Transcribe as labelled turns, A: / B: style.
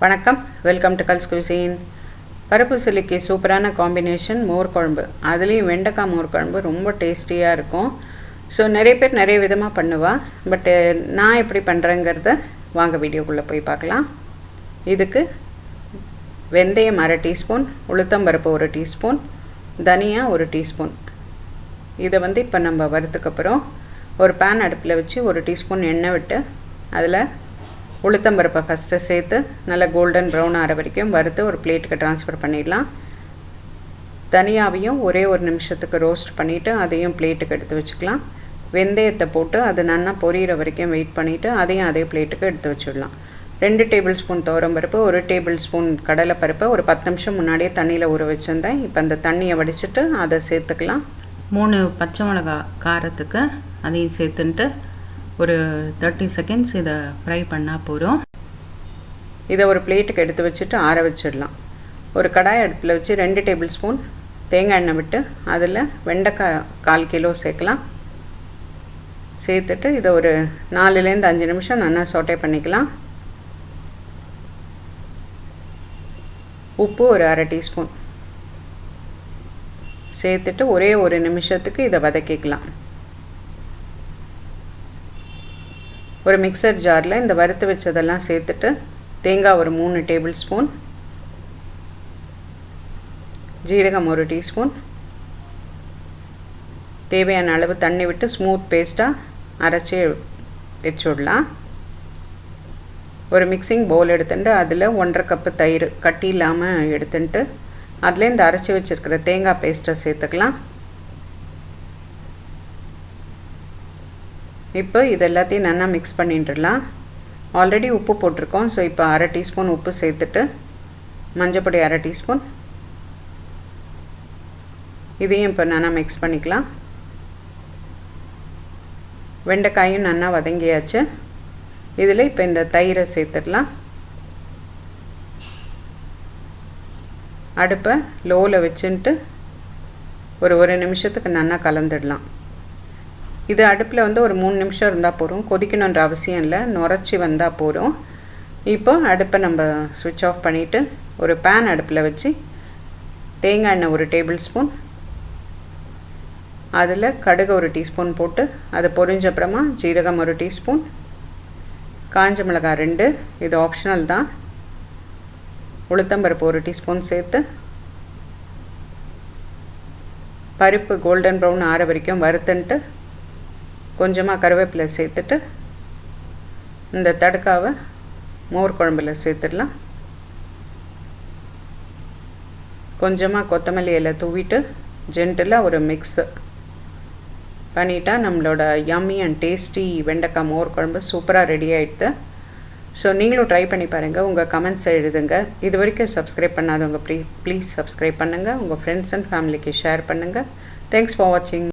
A: வணக்கம், welcome to culls cuisine. பருப்பு சில்லிக்கு சூப்பரான காம்பினேஷன் மோர் குழம்பு. அதுலேயும் வெண்டைக்காய் மோர் குழம்பு ரொம்ப டேஸ்டியாக இருக்கும். ஸோ நிறைய பேர் நிறைய விதமாக பண்ணுவா. பட்டு நான் எப்படி பண்ணுறேங்கிறத வாங்க வீடியோக்குள்ளே போய் பார்க்கலாம். இதுக்கு வெந்தயம் 1/2 டீஸ்பூன், உளுத்தம்பருப்பு 1 டீஸ்பூன், தனியா 1 டீஸ்பூன். இதை இப்போ நம்ம வறுத்துக்கப்புறம் ஒரு பேன் அடுப்பில் வச்சு 1 டீஸ்பூன் எண்ணெய் விட்டு அதில் உளுத்தம்பருப்பை ஃபஸ்ட்டு சேர்த்து நல்லா கோல்டன் ப்ரௌன் ஆகிற வரைக்கும் வறுத்து ஒரு பிளேட்டுக்கு ட்ரான்ஸ்ஃபர் பண்ணிடலாம். தனியாவையும் ஒரே ஒரு நிமிஷத்துக்கு ரோஸ்ட் பண்ணிவிட்டு அதையும் பிளேட்டுக்கு எடுத்து வச்சுக்கலாம். வெந்தயத்தை போட்டு அது நல்லா பொரியிற வரைக்கும் வெயிட் பண்ணிவிட்டு அதையும் அதே பிளேட்டுக்கு எடுத்து வச்சிடலாம். 2 டேபிள் ஸ்பூன் துவரம்பருப்பு, 1 டேபிள் ஸ்பூன் கடலைப்பருப்பை ஒரு 10 நிமிஷம் முன்னாடியே தண்ணியில் ஊற வச்சுருந்தேன். இப்போ அந்த தண்ணியை வடிச்சிட்டு அதை சேர்த்துக்கலாம். 3 பச்சை மிளகா காரத்துக்கு அதையும் சேர்த்துன்ட்டு ஒரு 30 செகண்ட்ஸ் இதை ஃப்ரை பண்ணால் போதும். இதை ஒரு பிளேட்டுக்கு எடுத்து வச்சுட்டு ஆற வச்சிடலாம். ஒரு கடாய் அடுப்பில் வச்சு 2 டேபிள் ஸ்பூன் தேங்காய் எண்ணெய் விட்டு அதில் வெண்டைக்காய் 1/4 கிலோ சேர்க்கலாம். சேர்த்துட்டு இதை ஒரு 4லேருந்து 5 நிமிஷம் நல்லா சோட்டே பண்ணிக்கலாம். உப்பு ஒரு 1/2 டீஸ்பூன் சேர்த்துட்டு ஒரே ஒரு நிமிஷத்துக்கு இதை வதக்கிக்கலாம். ஒரு மிக்சர் ஜாரில் இந்த வறுத்து வச்சதெல்லாம் சேர்த்துட்டு தேங்காய் ஒரு 3 டேபிள் ஸ்பூன், ஜீரகம் 1 டீஸ்பூன், தேவையான அளவு தண்ணி விட்டு ஸ்மூத் பேஸ்ட்டாக அரைச்சி வச்சுடலாம். ஒரு மிக்சிங் பவுல் எடுத்துட்டு அதில் 1/2 கப்பு தயிர் கட்டி இல்லாமல் எடுத்துட்டு அதில் இந்த அரைச்சி வச்சுருக்கிற தேங்காய் பேஸ்ட்டை சேர்த்துக்கலாம். இப்போ இது எல்லாத்தையும் நல்லா மிக்ஸ் பண்ணிட்டுடலாம். ஆல்ரெடி உப்பு போட்டிருக்கோம். ஸோ இப்போ 1/2 டீஸ்பூன் உப்பு சேர்த்துட்டு மஞ்சப்பொடி 1/2 டீஸ்பூன் இதையும் இப்போ நல்லா மிக்ஸ் பண்ணிக்கலாம். வெண்டைக்காயும் நல்லா வதங்கியாச்சு. இதில் இப்போ இந்த தயிரை சேர்த்துடலாம். அடுப்பை லோவில் வச்சுட்டு ஒரு நிமிஷத்துக்கு நல்லா கலந்துடலாம். இது அடுப்பில் ஒரு 3 நிமிஷம் இருந்தால் போதும். கொதிக்கணுன்ற அவசியம் இல்லை, நுரைச்சி வந்தால் போதும். இப்போ அடுப்பை நம்ம ஸ்விட்ச் ஆஃப் பண்ணிவிட்டு ஒரு பேன் அடுப்பில் வச்சு தேங்காய் எண்ணெய் 1 டேபிள் ஸ்பூன், அதில் கடுகு 1 டீஸ்பூன் போட்டு அது பொரிஞ்சப்புறமா ஜீரகம் 1 டீஸ்பூன், காஞ்ச மிளகாய் 2, இது ஆப்ஷனல் தான், உளுத்தம்பருப்பு 1 டீஸ்பூன் சேர்த்து பருப்பு கோல்டன் ப்ரௌன் ஆற வரைக்கும் வறுத்துன்ட்டு கொஞ்சமாக கருவேப்பிலை சேர்த்துட்டு இந்த தடுக்காவை மோர் குழம்புல சேர்த்துடலாம். கொஞ்சமாக கொத்தமல்லி இலை தூவிட்டு ஜென்டிலாக ஒரு மிக்ஸு பண்ணிட்டா நம்மளோட யம்மி அண்ட் டேஸ்டி வெண்டைக்காய் மோர் குழம்பு சூப்பராக ரெடி ஆகிடுது. ஸோ நீங்களும் ட்ரை பண்ணி பாருங்கள். உங்கள் கமெண்ட்ஸை எழுதுங்க. இது வரைக்கும் சப்ஸ்கிரைப் பண்ணாதவங்க ப்ளீஸ் சப்ஸ்கிரைப் பண்ணுங்கள். உங்கள் ஃப்ரெண்ட்ஸ் அண்ட் ஃபேமிலிக்கு ஷேர் பண்ணுங்கள். தேங்க்ஸ் ஃபார் வாட்சிங்.